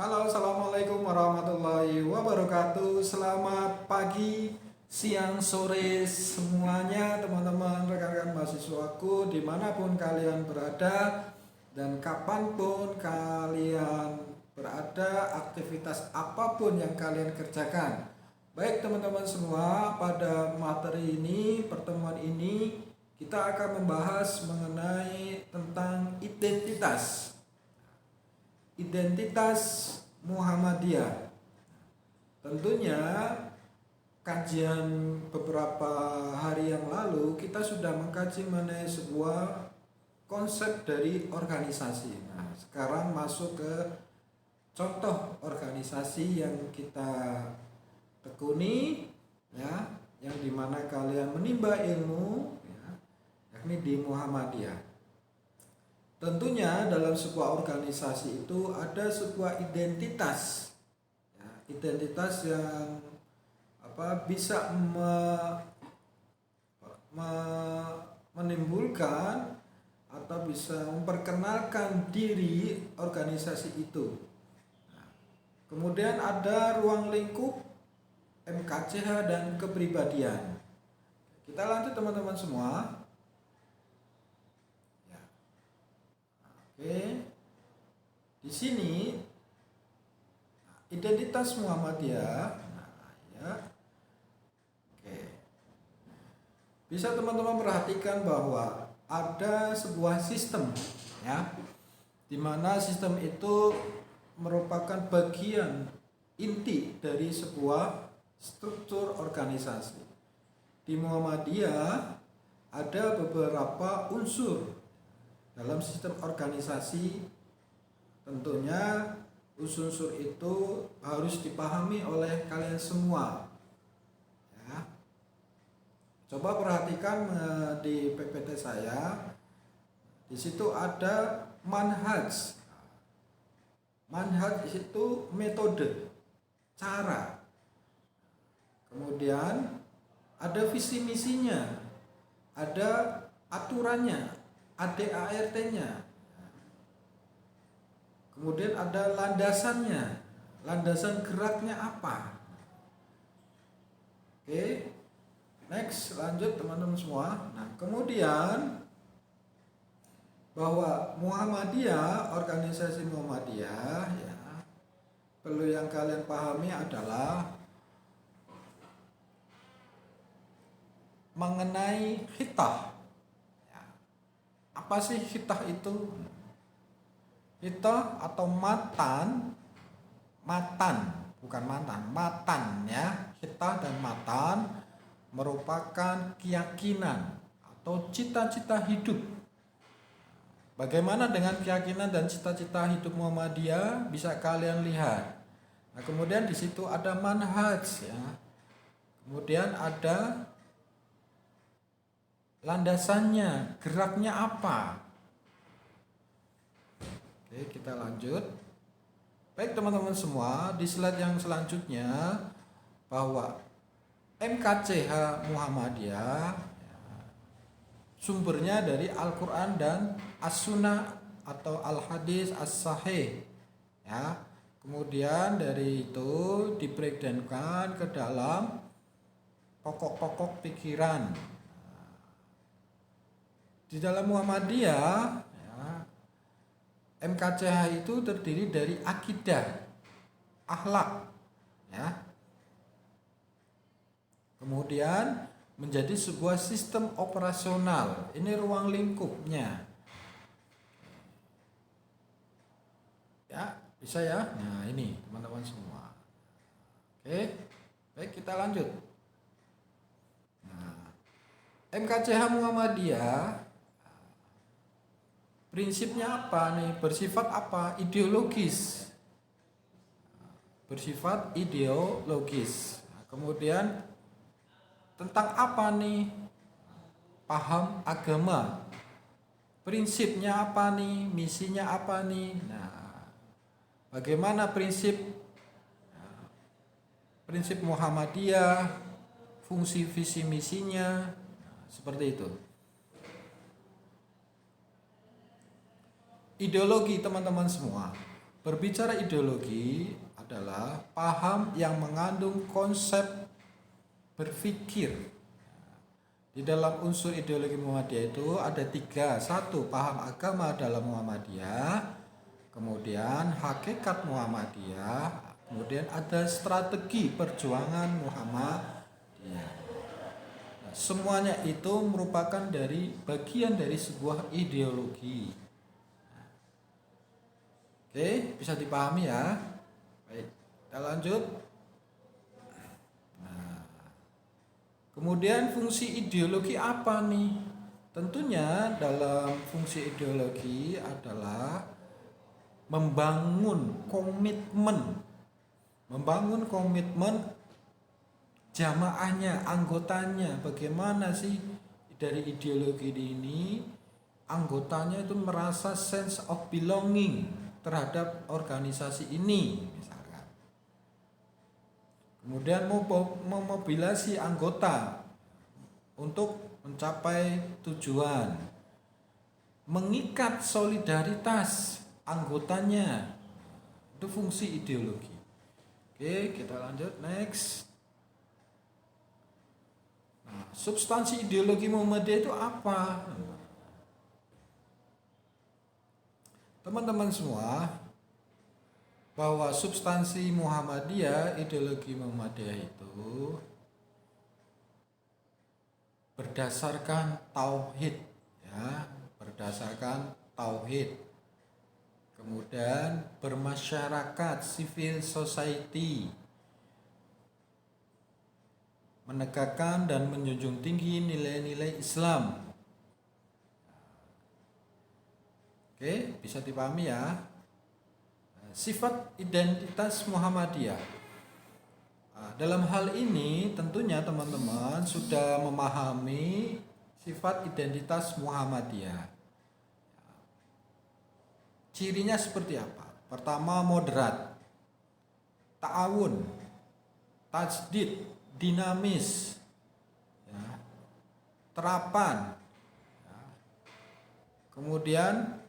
Halo, assalamualaikum warahmatullahi wabarakatuh. Selamat pagi, siang, sore semuanya, teman-teman, rekan-rekan mahasiswaku, dimanapun kalian berada dan kapanpun kalian berada, aktivitas apapun yang kalian kerjakan. Baik teman-teman semua, pada materi ini, pertemuan ini, kita akan membahas mengenai tentang identitas Muhammadiyah. Tentunya kajian beberapa hari yang lalu kita sudah mengkaji mengenai sebuah konsep dari organisasi. Nah, sekarang masuk ke contoh organisasi yang kita tekuni, ya, yang dimana kalian menimba ilmu, ya, yakni di Muhammadiyah. Tentunya dalam sebuah organisasi itu ada sebuah identitas, ya, identitas yang bisa menimbulkan atau bisa memperkenalkan diri organisasi itu. Nah, kemudian ada ruang lingkup MKCH dan kepribadian. Kita lanjut teman-teman semua. Oke, di sini identitas Muhammadiyah. Nah, ya, oke, bisa teman-teman perhatikan bahwa ada sebuah sistem, ya, di mana sistem itu merupakan bagian inti dari sebuah struktur organisasi. Di Muhammadiyah ada beberapa unsur dalam sistem organisasi. Tentunya unsur-unsur itu harus dipahami oleh kalian semua, ya. Coba perhatikan di PPT saya. Di situ ada manhaj. Manhaj itu metode, cara. Kemudian ada visi misinya, ada aturannya, ADART-nya. Kemudian ada landasannya, landasan geraknya apa. Oke, next, lanjut teman-teman semua. Nah, kemudian bahwa Muhammadiyah, organisasi Muhammadiyah, ya, perlu yang kalian pahami adalah mengenai khitah. Apa sih khitah itu? Khitah atau matan, bukan mantan, matan, ya. Khitah dan matan merupakan keyakinan atau cita-cita hidup. Bagaimana dengan keyakinan dan cita-cita hidup Muhammadiyah? Bisa kalian lihat. Nah, kemudian di situ ada manhaj, ya. Kemudian ada landasannya, geraknya apa. Oke, kita lanjut. Baik teman-teman semua, di slide yang selanjutnya bahwa MKCH Muhammadiyah, ya, sumbernya dari Al-Quran dan As-Sunnah atau Al-Hadis As-Sahih, ya. Kemudian dari itu di-breakdown ke dalam pokok-pokok pikiran. Di dalam Muhammadiyah, ya, MKCH itu terdiri dari akidah, akhlak, ya. Kemudian menjadi sebuah sistem operasional. Ini ruang lingkupnya. Ya, bisa ya? Nah, ini teman-teman semua. Oke. Baik, kita lanjut. Nah, MKCH Muhammadiyah prinsipnya apa nih? Bersifat apa? Ideologis. Bersifat ideologis. Nah, kemudian tentang apa nih? Paham agama. Prinsipnya apa nih? Misinya apa nih? Nah, bagaimana prinsip Muhammadiyah, fungsi visi misinya, nah, seperti itu. Ideologi teman-teman semua. Berbicara ideologi adalah paham yang mengandung konsep berpikir. Di dalam unsur ideologi Muhammadiyah itu ada tiga. Satu, paham agama dalam Muhammadiyah. Kemudian hakikat Muhammadiyah. Kemudian ada strategi perjuangan Muhammadiyah. Nah, semuanya itu merupakan bagian dari sebuah ideologi. Oke, bisa dipahami ya. Baik, kita lanjut. Kemudian fungsi ideologi apa nih? Tentunya dalam fungsi ideologi adalah membangun komitmen jamaahnya, anggotanya. Bagaimana sih dari ideologi ini anggotanya itu merasa sense of belonging terhadap organisasi ini. Kemudian memobilisasi anggota untuk mencapai tujuan, mengikat solidaritas anggotanya, itu fungsi ideologi. Oke, kita lanjut next. Nah, substansi ideologi Muhammadiyah itu apa? Teman-teman semua, bahwa substansi Muhammadiyah, ideologi Muhammadiyah itu berdasarkan tauhid, ya, berdasarkan tauhid. Kemudian bermasyarakat, civil society, menegakkan dan menjunjung tinggi nilai-nilai Islam. Oke, bisa dipahami ya. Sifat identitas Muhammadiyah. Dalam hal ini tentunya teman-teman sudah memahami sifat identitas Muhammadiyah. Cirinya seperti apa? Pertama, moderat, ta'awun, tajdid, dinamis, ya, terapan, ya. Kemudian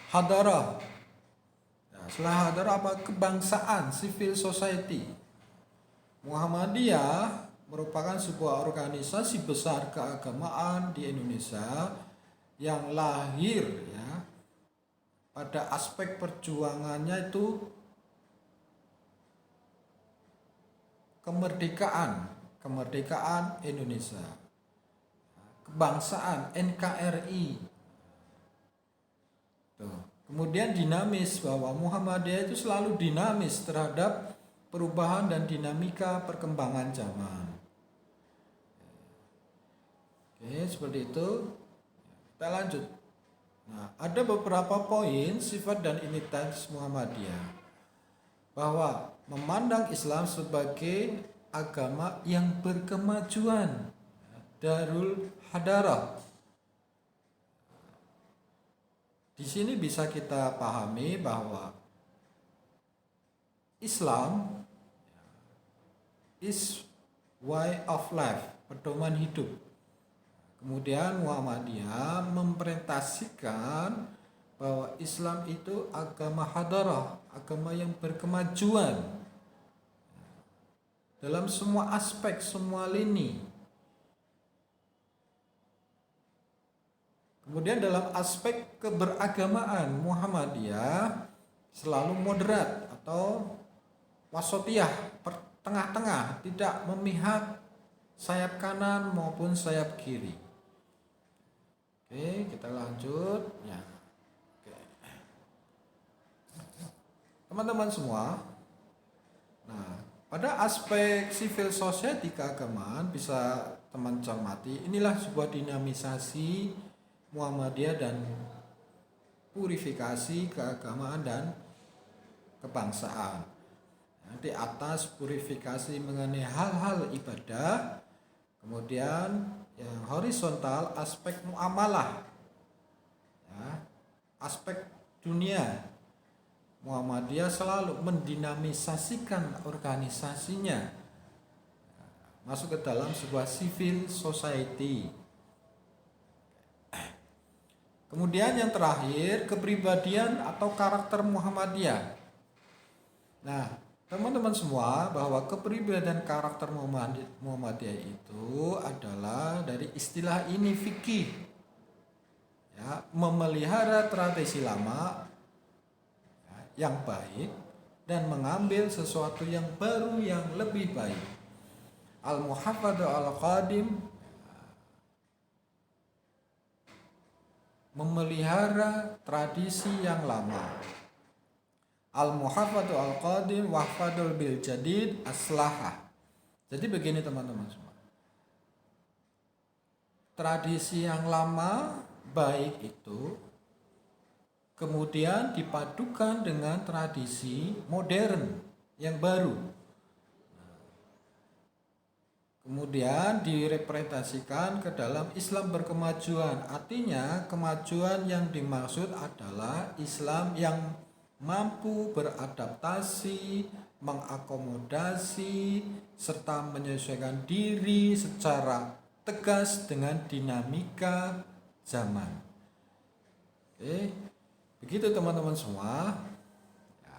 hadarah. Setelah hadarah apa? Kebangsaan, civil society. Muhammadiyah merupakan sebuah organisasi besar keagamaan di Indonesia yang lahir ya pada aspek perjuangannya itu kemerdekaan Indonesia, kebangsaan NKRI. Tuh. Kemudian dinamis, bahwa Muhammadiyah itu selalu dinamis terhadap perubahan dan dinamika perkembangan zaman. Oke, seperti itu. Kita lanjut. Nah, ada beberapa poin sifat dan identitas Muhammadiyah, bahwa memandang Islam sebagai agama yang berkemajuan, darul hadarah. Di sini bisa kita pahami bahwa Islam is way of life, pedoman hidup. Kemudian Muhammadiyah mempresentasikan bahwa Islam itu agama hadarah, agama yang berkemajuan dalam semua aspek, semua lini. Kemudian dalam aspek keberagamaan, Muhammadiyah selalu moderat atau wasatiyah, tengah-tengah, tidak memihak sayap kanan maupun sayap kiri. Oke, kita lanjut ya. Oke. Teman-teman semua, nah, pada aspek civil society keagamaan bisa teman cermati, inilah sebuah dinamisasi Muhammadiyah dan purifikasi keagamaan dan kebangsaan. Di atas purifikasi mengenai hal-hal ibadah, kemudian yang horizontal aspek muamalah, ya, aspek dunia. Muhammadiyah selalu mendinamisasikan organisasinya masuk ke dalam sebuah civil society. Kemudian yang terakhir, kepribadian atau karakter Muhammadiyah. Nah, teman-teman semua, bahwa kepribadian karakter Muhammadiyah itu adalah dari istilah ini fikih, ya, memelihara tradisi lama, ya, yang baik dan mengambil sesuatu yang baru yang lebih baik. Al-muhafadhu al-qadim, memelihara tradisi yang lama. Al-muhafadhu al-qadim wahfadul bil jadid aslahah. Jadi begini teman-teman semua. Tradisi yang lama baik itu kemudian dipadukan dengan tradisi modern yang baru. Kemudian direpresentasikan ke dalam Islam berkemajuan. Artinya kemajuan yang dimaksud adalah Islam yang mampu beradaptasi, mengakomodasi, serta menyesuaikan diri secara tegas dengan dinamika zaman. Oke, begitu teman-teman semua. Ya,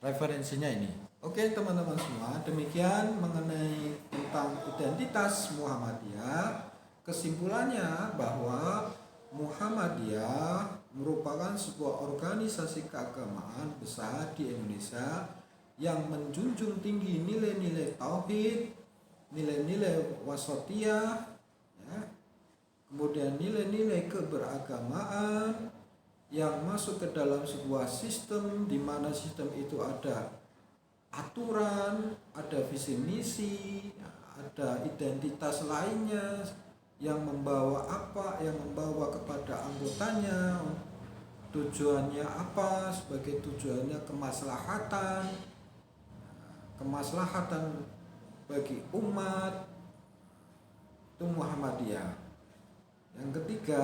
referensinya ini. Oke teman-teman semua, demikian mengenai tentang identitas Muhammadiyah. Kesimpulannya bahwa Muhammadiyah merupakan sebuah organisasi keagamaan besar di Indonesia yang menjunjung tinggi nilai-nilai tauhid, nilai-nilai wasatiyah, ya, kemudian nilai-nilai keberagamaan yang masuk ke dalam sebuah sistem, di mana sistem itu ada aturan, ada visi misi, ada identitas lainnya yang membawa apa, yang membawa kepada anggotanya, tujuannya apa, sebagai tujuannya kemaslahatan bagi umat, itu Muhammadiyah. Yang ketiga,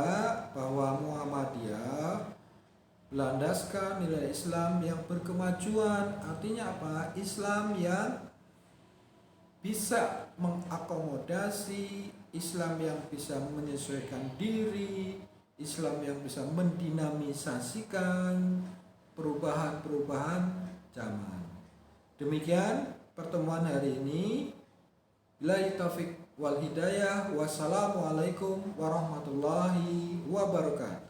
bahwa Muhammadiyah berlandaskan nilai Islam yang berkemajuan. Artinya apa? Islam yang bisa mengakomodasi, Islam yang bisa menyesuaikan diri, Islam yang bisa mendinamisasikan perubahan-perubahan zaman. Demikian pertemuan hari ini. Billahi taufik wal hidayah. Wassalamualaikum warahmatullahi wabarakatuh.